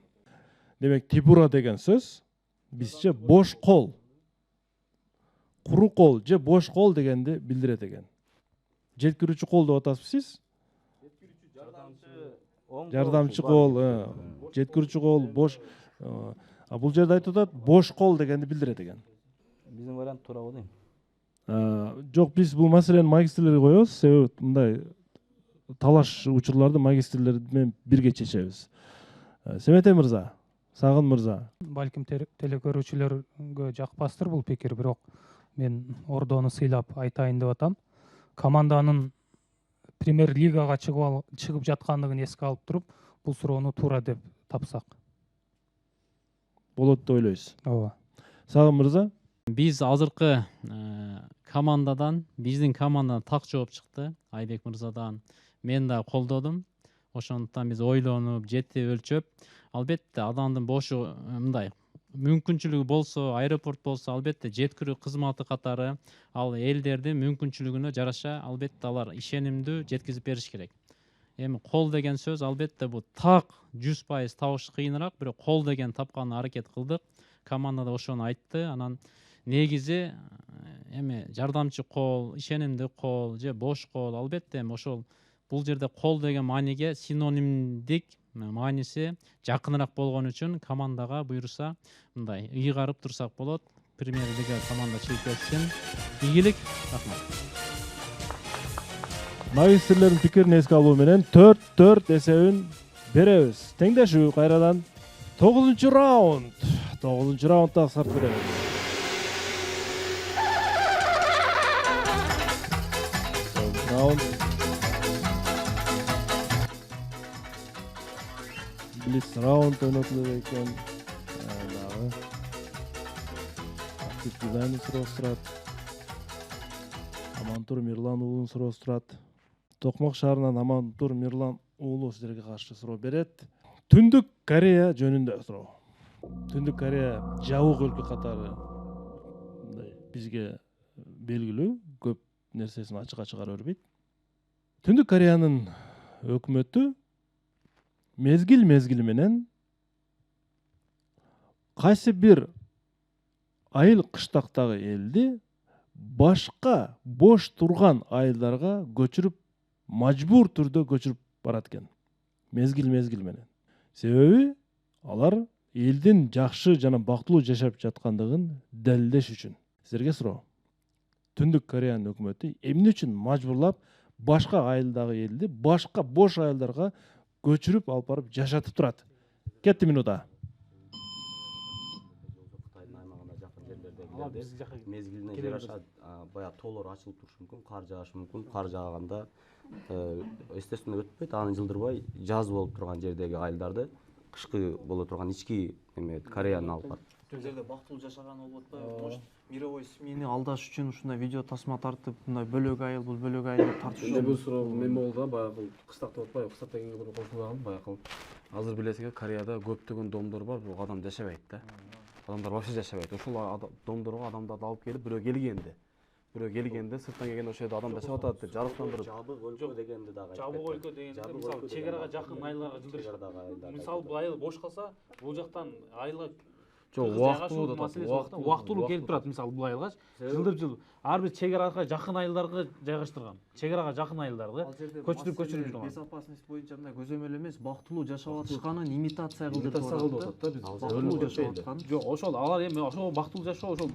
Демек, тебура деген сөз бизче бош кол, куру кол же бош кол дегенди билдирет экен. Жеткирүүчү кол деп атасыз сиз? Жардамчы кол, жеткирүүчү кол, бош. Бул жерде айтып атат, бош кол дегенди билдирет экен. Биздин вариант туурабы дейм. Жок, биз бул маселени магистрлерге коебуз, себеби мындай талаш учурларды магистрлер менен бирге чечебиз. Семетей мырза, Сагын мырза. Балким телекөрүүчүлөргө жакпастыр бул пикир, бирок мен ордону сыйлап айтайын деп атам. Команданын премьер лигага чыгып жаткандыгын эске алып туруп, бул суроону туура деп тапсак. Болот деп ойлойсуз. Ооба. Сагын мырза. Биз азыркы биздин командадан так жооп чыкты. Айбек мырзадан мен да колдодум. Ошондуктан биз ойлонуп, жетип өлчөп, албетте адамдын бошу мындай мүмкүнчүлүгү болсо, аэропорт болсо, албетте жеткирүү кызматы катары ал элдердин мүмкүнчүлүгүнө жараша албетте алар ишенимдүү жеткизип бериш керек. Эми кол деген сөз албетте бул так 100% табыш кыйыныраак, бирок кол деген тапканга аракет кылдык. Командада ошону айтты. Анан негизи эми жардамчы кол, ишенимдүү кол же бош кол, албетте эми ошол бул жерде кол деген мааниге синонимдик мааниси жакыныраак болгон үчүн командага буйруса мындай ыйгарып турсак болот. Премьер лига команда чемпионшипин ийгилик. Рахмат. Магистрлердин пикирин эске алуу менен 4-4 эсебин беребиз. Теңдешүү кайрадан 9-раунд. 9-раундда старт беребиз. Раунд. Блиц раунд ойнотулат экен. Дагы. Актив дизайн суроосу турат. Амантур Мирлан уулун суроосу турат. Токмок шаарынан Амантур Мирлан уулу сиздерге каршы суроо берет. Түндүк Корея жөнүндө суроо. Түндүк Корея жабык өлкө катары бизге белгилүү, көп нерсесин ачык чыгара бербейт. Түндүк Кореянын өкмөтү мезгил менен кайсы бир айыл кыштактагы элди башка бош турган айылдарга көчүрүп, мажбур түрдө көчүрүп барат экен. Мезгил менен. Себеби алар элдин жакшы жана бактылуу жашап жаткандыгын далилдеш үчүн. Силерге суроо. Түндүк Кореянын өкмөтү эмне үчүн мажбурлап башка айылдагы элди башка бош айылдарга көчүрүп алып барып жашатып турат? Кетти минута. Кытайдын аймагына жакын жерлердегилерде мезгилине жараша баягы тоолор ачылып турушу мүмкүн, кар жаашы мүмкүн. Кар жааганда естественно өтпөйт, аны жылдырбай жаз болуп турган жердеги айылдарды кышкы боло турган ички эме Кореяны алып барып. Бул жерде бактылуу жашаган болуп атпайбы? Может, мировой СМИни алдаш үчүн ушундай видео тасма тартып, мындай бөлөк айыл, бул бөлөк айыл деп тартыш үчүн. Бул суроо мен болду да, баягы кыштакта атпайбы? Кыштакта кийинки бир кошулган баягы. Азыр билесиңер, Кореяда көптөгөн домдор бар, бул адам жашабайт да. Адамдар вообще жашабайт. Ошол домдорго адамдарды алып келип, бирөө келгенде сырттан келген ошол жерде адам жашап атат деп жарыктандырып. Жабык өлкө дегенди дагы айтып Жабык өлкө дегенде мисалы чегарага жакын айылга жылдырышат. Мисалы бул айыл бош калса, бул жактан айылга Жок, убактылуу келип турат. Мисалы бул айылга жылдырып ар бир чегарага жакын айылдарга жайгаштырган. Чегарага жакын айылдарга көчүрүп жүргөн. Безопасность боюнча мындай көзөмөл эмес, бактылуу жашап атышканын имитация кылып атат да биз. Бактылуу жашап аткан. Жок, ошол алар эми ошол бактылуу жашоо ошол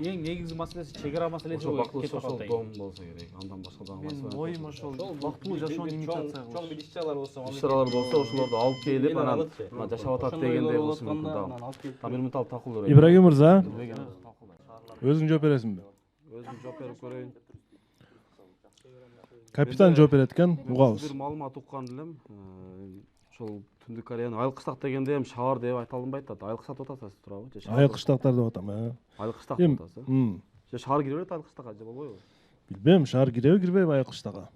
эң негизги маселеси чегара маселеси бактылуу жашоо дом болсо керек. Андан башка дагы маселе. Менин оюм ошол бактылуу жашоону имитация кылып. Чоң бир иш-чаралар болсо, ошолорду алып келип анан жашап атат дегендей болушу мүмкүн да. Тамир металл такылуу. Ибрагим мырза, өзүң жооп бересиңби? Өзүм жооп берип көрөйүн. Капитан жооп берет экен, угабыз. Бир маалымат уккан элем. Ошол Түндүк Кореянын айыл кыштак дегенде эми шаар деп айта алынбайт да. Айыл кыштак деп атасыз туурабы? Айыл кыштактар деп атам. Айыл кыштак деп атасыз. Же шаар кире берет айыл кыштакка же болбойбу? Билбейм, шаар киреби кирбейби айыл кыштакка.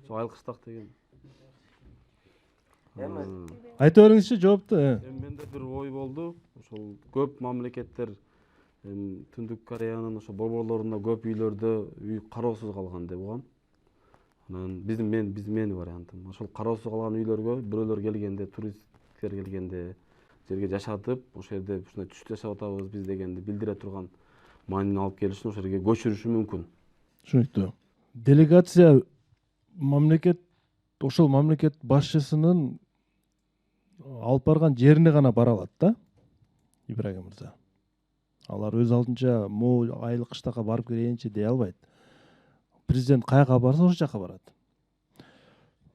Ошо айыл кыштак деген. Айта бериңизчи жоопту. Эми менде бир ой болду. Ошол көп мамлекеттер Түндүк Кореянын ошо борборлорунда көп үйлөрдө үй кароосуз калган деп угам. Анан биздин вариантым. Ошол кароосуз калган үйлөргө бирөөлөр келгенде, туристтер келгенде жерге жашатып, ошол жерде ушундай түштү жашап атабыз биз дегенди билдире турган маанини алып келишин ошол жерге көчүрүшү мүмкүн. Түшүнүктүү. Делегация ошол мамлекет башчысынын алып барган жерине гана бара алат да, Ибрагим мырза. Алар өз алдынча могу айыл кыштакка барып кирейинчи дей албайт. Президент каяка барса ошол жака барат.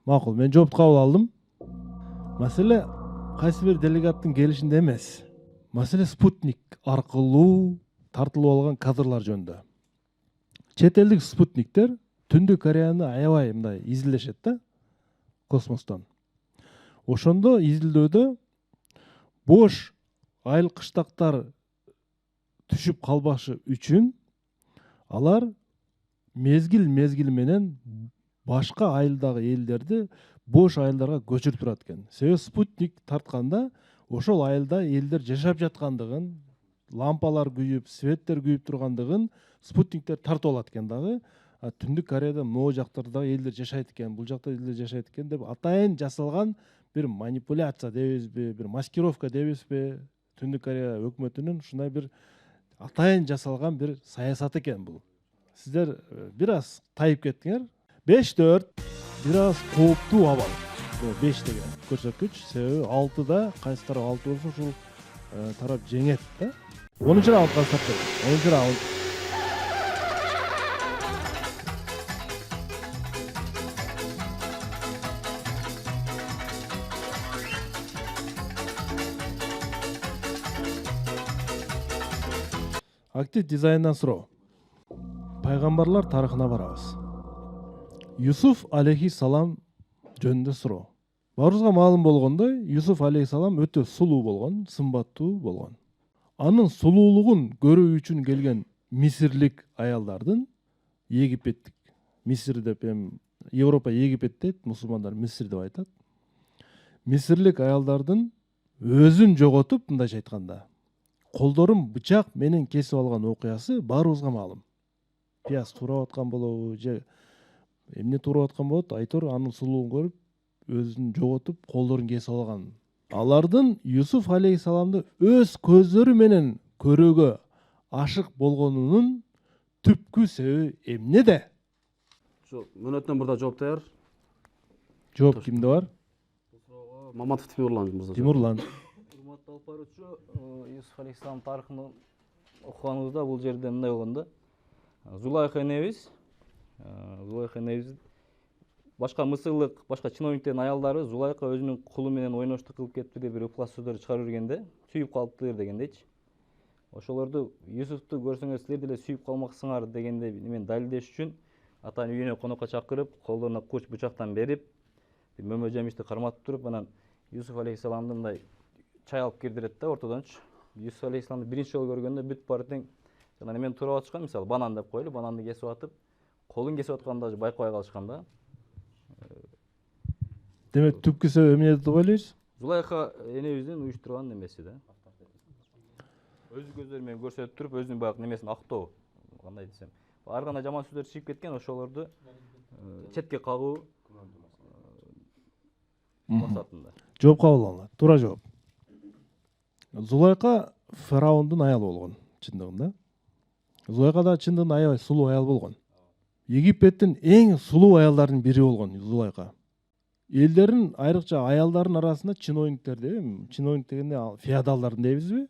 Макул, мен жоопту кабыл алдым. Маселе кайсы бир делегаттын келишинде эмес. Маселе спутник аркылуу тартылып алган кадрлар жөнүндө. Чет элдик спутниктер Түндүк Кореяны аябай мындай изилдешет да космостон. Ошондо изилдөөдө бош айыл кыштактар түшүп калбашы үчүн алар мезгил менен башка айылдагы элдерди бош айылдарга көчүрүп турат экен. Себеби спутник тартканда ошол айылда элдер жашап жаткандыгын, лампалар күйүп, светтер күйүп тургандыгын спутниктер тартып алат экен дагы. Түндүк Кореяда могу жактарда элдер жашайт экен, бул жакта элдер жашайт экен деп атайын жасалган бир манипуляция дебизби, бир маскировка дебизби, Түндүк Корея өкмөтүнүн ушундай бир атайын жасалган бир саясат экен бул. Сиздер бир аз тайып кеттиңер. 5-4 бир аз кооптуу абал. 5 деген көрсөткүч, себеби 6да кайсы тарап 6 болсо ушул тарап жеңет да. 10-чу раундга саптайбыз. 10-чу раунд. Актив дизайндан суроо. Пайгамбарлар тарыхына барабыз. Юсуф алейхиссалам жөнүндө суроо. Баарыбызга маалым болгондой, Юсуф алейхиссалам өтө сулуу болгон, сымбаттуу болгон. Анын сулуулугун көрүү үчүн келген мисирлик аялдардын, Египеттик, Мисир деп Европа Египет дейт, мусулмандар Мисир деп айтат. Мисирлик аялдардын өзүн жоготуп, мындайча айтканда, колдорун бычак менен кесип алган окуясы баарыбызга маалым. пияз туурап аткан болобу же эмне туурап аткан болот, айтор анын сулуун көрүп өзүн жоготуп колдорун кесип алган. Алардын Юсуф алейхисаламды өз көздөрү менен көрүүгө ашык болгонунун түпкү себеби эмнеде? Мөөнөттөн мурда жооп даяр. Жооп кимде бар? Маматов Тимурлан мырза. Тимурлан. Урматтуу алып баруучу, Юсуф алейхисалам тарыхын окуганыбызда бул жерде мындай болгон да. Зулайха энебиз башка мысырлык, башка чиновниктердин аялдары Зулайха өзүнүн кулу менен ойноштук кылып кетти деп бир ыплас сөздөр чыгарып жүргенде, сүйүп калыптыр дегендейчи. Ошолорду Юсуфту көрсөңөр силер деле сүйүп калмаксыңар дегенде мен далилдеш үчүн атанын үйүнө конокко чакырып, колдоруна курч бычактан берип, мөмө жемишти карматып туруп, анан Юсуф алейхисаламды мындай чай алып кирдирет да ортодончу. Юсуф алейхисаламды биринчи жолу көргөндө бүт баары тең жана немен туурап атышкан, мисалы банан деп коелу, бананды кесип атып, колун кесип атканда даже байкабай калышкан да. Демек түпкү себеби эмне деп ойлойсуз? Зулайха энебиздин уюштурган немеси да. Өз көздөрү менен көрсөтүп туруп, өзүнүн баягы немесин актоо, кандай десем. Ар кандай жаман сөздөр чыгып кеткен, ошолорду четке кагуу максатында. Жооп кабыл алынат. Туура жооп. Зулайка фараондун аялы болгон, чындыгында. Зулайка да чындыгында аябай сулуу аял болгон. Египеттин эң сулуу аялдарынын бири болгон Зулайка. Элдердин айрыкча аялдардын арасында чиновниктер дейм, чиновник дегенде феодалдардын дейбизби?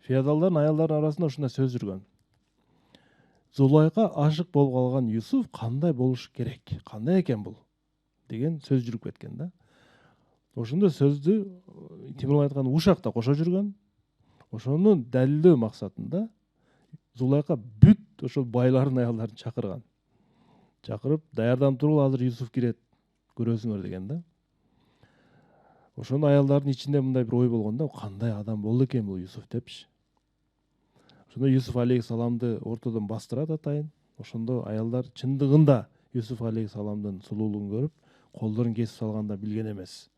Феодалдардын аялдардын арасында ушундай сөз жүргөн. Зулайка ашык болуп калган Юсуф кандай болуш керек? Кандай экен бул? Деген сөз жүрүп кеткен да. Ошондой сөздү Тимурлан айткан ушакта кошо жүргөн. Ошону далилдөө максатында Зулайка бүт ошол байлардын аялдарын чакырган. Чакырып, даярданып туруп азыр Юсуф кирет, көрөсүңөр деген да. Ошону аялдардын ичинде мындай бир ой болгон да, кандай адам болду экен бул Юсуф депчи. Ошондо Юсуф алейхисаламды ортодон бастырат атайын. Ошондо аялдар чындыгында Юсуф алейхисаламдын сулуулугун көрүп, колдорун кесип салганда билген эмес.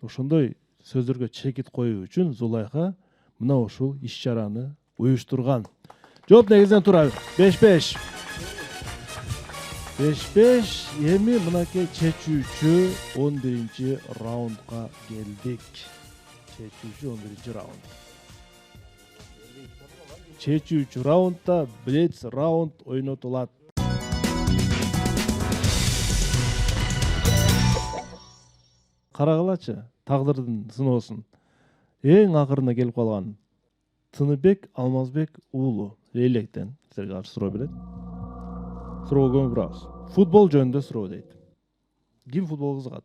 Ошондой сөздөргө чекит коюу үчүн Зулайха мына ушул иш-чараны уюштурган. Жооп негизинен туура. 5-5. 5-5. Эми мынакей чечүүчү 11-раундга келдик. Чечүүчү 11-раунд. Чечүүчү раундда Блиц раунд ойнотулат. Карагылачы, тагдырдын сыноосун. Эң акырына келип калган Тыныбек Алмазбек уулу Лейлектен силерге каршы суроо берет. Суроого көңүл бурабыз. Футбол жөнүндө суроо дейт. Ким футбол кызыгат?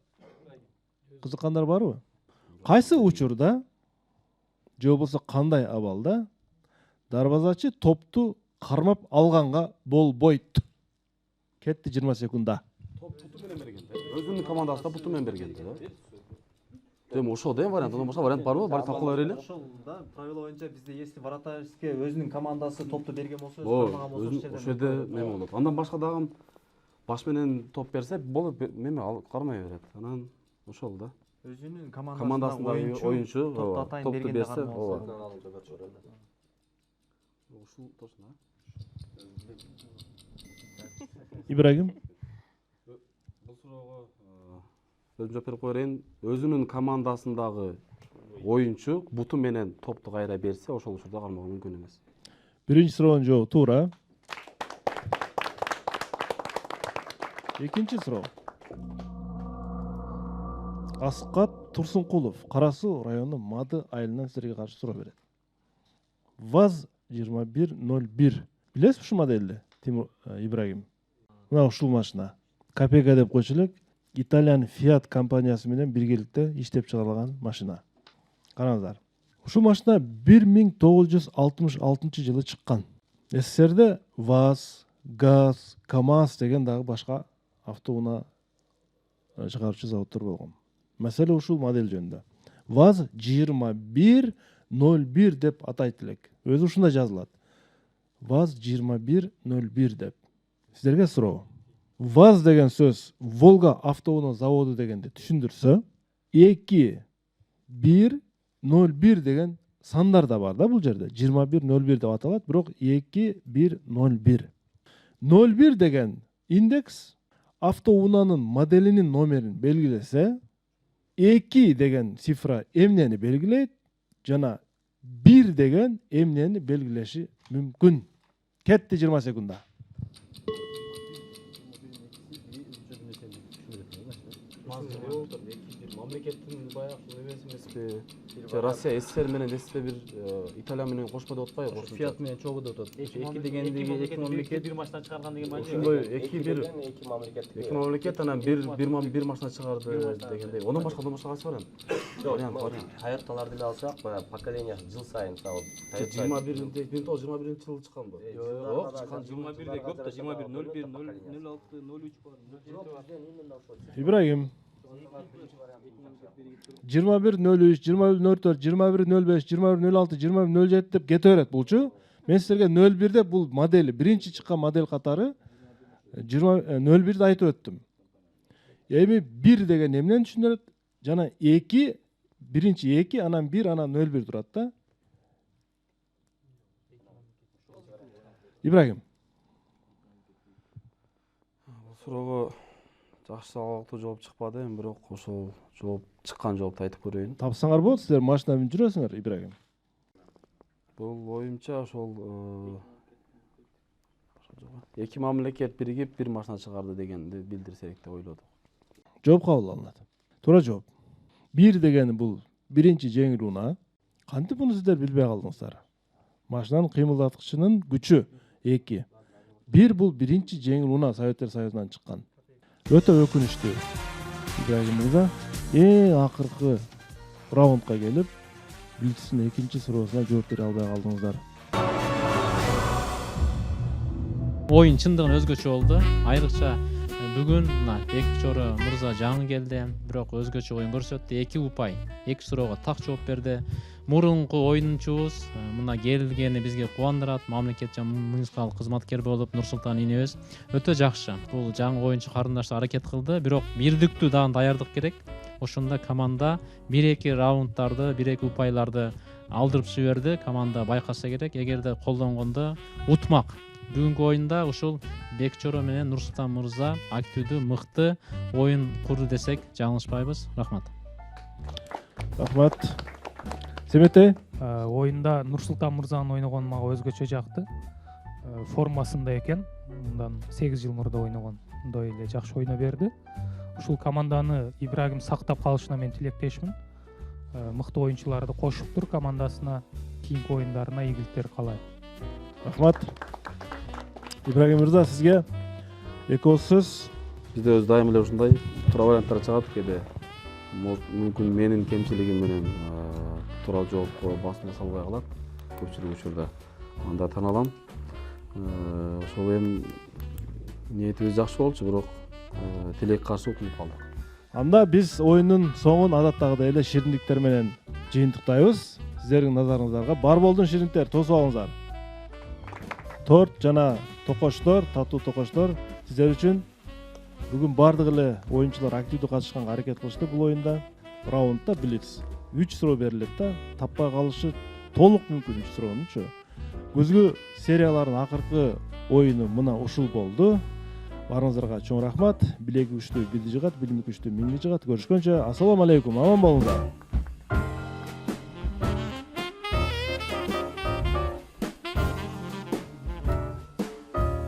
Кызыккандар барбы? Кайсы учурда же болбосо кандай абалда дарбазачы топту кармап алганга болбойт? Кетти 20 секундда. Буту менен бергенде. Өзүнүн командасында буту менен бергенде да. Дем ошол деген вариант, башка вариант барбы? Бары талкуулай берели. Ошол да, правила боюнча бизде если вратарьский өзүнүн командасы топту берген болсо, Ошол жерде неме болот. Андан башка дагы баш менен топ берсе, болуп неме кармай берет. Анан ошол да. өзүнүн Командасындагы оюнчу топту берсе, ооба. Ушул точно. Ибрагим. Бул суроого өзүм жооп берип коерейин. Өзүнүн командасындагы оюнчу буту менен топту кайра берсе, ошол учурда кармоо мүмкүн эмес. Биринчи суроонун жообу туура. Экинчи суроо. Аскат Турсункулов, Кара Суу району Мады айылынан силерге каршы суроо берет. ВАЗ 2101. Билесиз ушул моделди, Тимур Ибрагим? Мына ушул машина. КПК деп койчу элек, Италиан Fiat компаниясы менен биргеликте иштеп чыгарылган машина. Караңыздар. Ушул машина 1966 жылы чыккан. СССРде ВАЗ, ГАЗ, КАМАЗ деген дагы башка автоунаа чыгаруучу заводдор болгон. Маселе ушул модель жөнүндө. ВАЗ 2101 деп атайт элек. Өзү ушундай жазылат. ВАЗ 2101 деп. Силерге суроо. ВАЗ деген сөз Волга автоунаа заводу дегенди түшүндүрсө, 2101 деген сандар да бар да бул жерде. 2101 деп аталат, бирок 2101. 01 деген индекс автоунаанын моделинин номерин белгилесе, 2 деген цифра эмнени белгилейт жана 1 деген эмнени белгилеши мүмкүн. Кетти 20 секунда. Мамлекеттин баягы эмеси эмеспи? Россия СССР менен СССР бир Италия менен кошмо деп атпайбы? Фиат менен чогуу деп атат. 2 дегендиги 2 мамлекет бир машина чыгарган деген маани. ошондой 2 мамлекет анан бир машина чыгарды дегендей. Ондан башка кайсы бар эми? Toyota'ларды эле алсак, баягы поколение жыл сайын мисалы 21-жылы чыкканбы? Жок, чыккан 21де көп да 21 01 06 03 бар. Ибрагим. 21.03, 21.04, 21.05, 21.06, 21.07 деп кете берет булчу. Мен силерге 01 деп бул модели, биринчи чыккан модель катары 01'de айтып өттүм. Эми 1 деген эмнени түшүндүрөт? Жана 2, биринчи 2, анан 1, анан 01 турат да. Ибрагим. Бул суроого жакшы салгылыктуу жооп чыкпады, эми бирок ошол чыккан жоопду айтып көрөйүн. Тапсаңар болот, силер машина менен жүрөсүңөр, Ибрагим. Бул оюмча ошол 2 мамлекет биригип бир машина чыгарды дегенди билдирсек деп ойлодук. Жооп кабыл алынат. Туура жооп. 1 дегени бул биринчи жеңил унаа. Кантип муну сиздер билбей калдыңыздар? Машинанын кыймылдаткычынын күчү 2. 1 бул биринчи жеңил унаа Советтер Союзунан чыккан. Өтө өкүнүчтүү. Ибрагим мырза акыркы раундга келип, Блицтин экинчи суроосуна жооп бере албай калдыңыздар. Oyun чындыгын өзгөчө болду. Айрыкча бүгүн мына Бекчоро мырза жаңы келди, бирок өзгөчө оюн көрсөттү. 2 упай, 2 суроого так жооп берди. Мурунку оюнчубуз мына келгени бизге кубандырат. Мамлекет жана муниципалдык кызматкер болуп Нурсултан инебиз өтө жакшы. Бул жаңы оюнчу карындаштар аракет кылды, бирок бирдиктүү дагы даярдык керек. Ошондо команда 1-2 раундтарды, 1-2 упайларды алдырып жиберди. Команда байкаса керек, эгерде колдонгондо утмак. Бүгүнкү оюнда ушул Бекчоро менен Нурсултан мырза активдүү, мыкты оюн курду десек жаңылышпайбыз. Рахмат. Рахмат. Семете? Оюнда Нурсултан мырзанын ойногону мага өзгөчө жакты. Формасында экен. Мындан 8 жыл мурда ойногондой эле жакшы ойно берди. Ушул команданы Ибрагим сактап калышына мен тилектешмин. Мыкты оюнчуларды кошуптур командасына, кийинки оюндарына ийгиликтер каалайм. Рахмат. Ибрагим мырза, сизге 2 сөз. Бизде өз дайым эле ушундай туура варианттар чыгат, кээде мүмкүн менин кемчилигим менен туура жоопко басым жасалбай калат көпчүлүк учурда. Анда таанылам. Ошол эми ниетибиз жакшы болчу, бирок тилек каршы утулуп калдык. Анда биз оюндун соңун адаттагыдай эле шириндиктер менен жыйынтыктайбыз. Сиздердин назарыңыздарга бар болдун шириндиктер тосуп алыңыздар. Торт жана токоштор, татуу токоштор сиздер үчүн. Бүгүн бардык эле оюнчулар активдүү катышканга аракет кылышты бул оюнда. Раундда Блиц 3 суроо берилет да, таппай калышы толук мүмкүн 3 суроонучу. Көзгү сериялардын акыркы оюну мына ушул болду. Барыңыздарга чоң рахмат. Билеги күчтүү биди жыгат, билими күчтүү миңди жыгат. Көрүшкөнчө, ассаламу алейкум. Аман болуңуздар.